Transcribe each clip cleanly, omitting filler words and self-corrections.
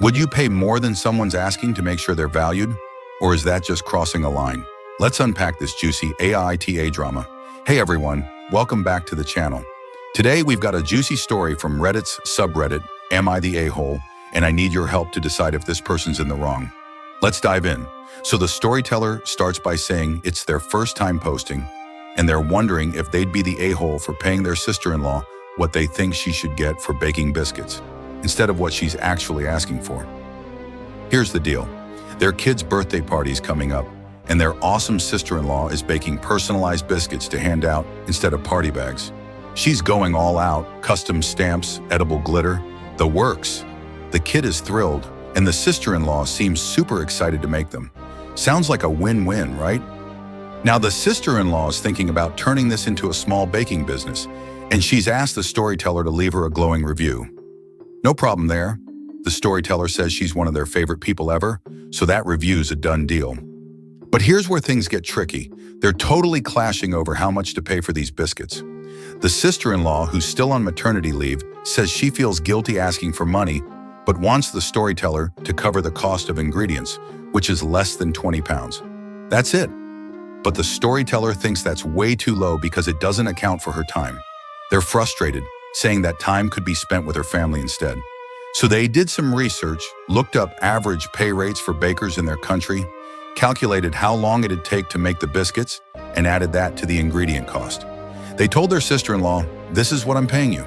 Would you pay more than someone's asking to make sure they're valued? Or is that just crossing a line? Let's unpack this juicy AITA drama. Hey everyone, welcome back to the channel. Today we've got a juicy story from Reddit's subreddit, Am I the A-hole? And I need your help to decide if this person's in the wrong. Let's dive in. So the storyteller starts by saying it's their first time posting, and they're wondering if they'd be the a-hole for paying their sister-in-law what they think she should get for baking biscuits, instead of what she's actually asking for. Here's the deal. Their kid's birthday party's coming up, and their awesome sister-in-law is baking personalized biscuits to hand out instead of party bags. She's going all out, custom stamps, edible glitter, the works. The kid is thrilled, and the sister-in-law seems super excited to make them. Sounds like a win-win, right? Now the sister-in-law is thinking about turning this into a small baking business, and she's asked the storyteller to leave her a glowing review. No problem there. The storyteller says she's one of their favorite people ever, so that review's a done deal. But here's where things get tricky. They're totally clashing over how much to pay for these biscuits. The sister-in-law, who's still on maternity leave, says she feels guilty asking for money, but wants the storyteller to cover the cost of ingredients, which is less than 20 pounds. That's it. But the storyteller thinks that's way too low because it doesn't account for her time. They're frustrated, saying that time could be spent with her family instead. So they did some research, looked up average pay rates for bakers in their country, calculated how long it'd take to make the biscuits, and added that to the ingredient cost. They told their sister-in-law, "This is what I'm paying you."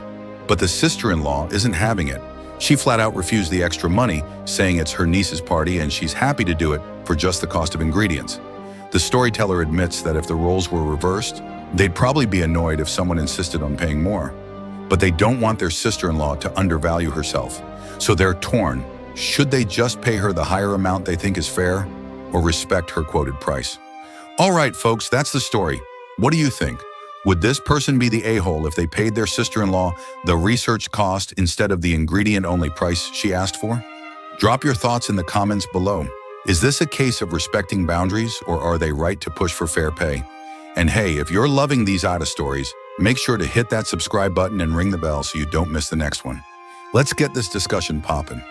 But the sister-in-law isn't having it. She flat out refused the extra money, saying it's her niece's party and she's happy to do it for just the cost of ingredients. The storyteller admits that if the roles were reversed, they'd probably be annoyed if someone insisted on paying more. But they don't want their sister-in-law to undervalue herself. So they're torn. Should they just pay her the higher amount they think is fair, or respect her quoted price? All right, folks, that's the story. What do you think? Would this person be the a-hole if they paid their sister-in-law the research cost instead of the ingredient-only price she asked for? Drop your thoughts in the comments below. Is this a case of respecting boundaries, or are they right to push for fair pay? And hey, if you're loving these AITA stories, make sure to hit that subscribe button and ring the bell so you don't miss the next one. Let's get this discussion poppin'.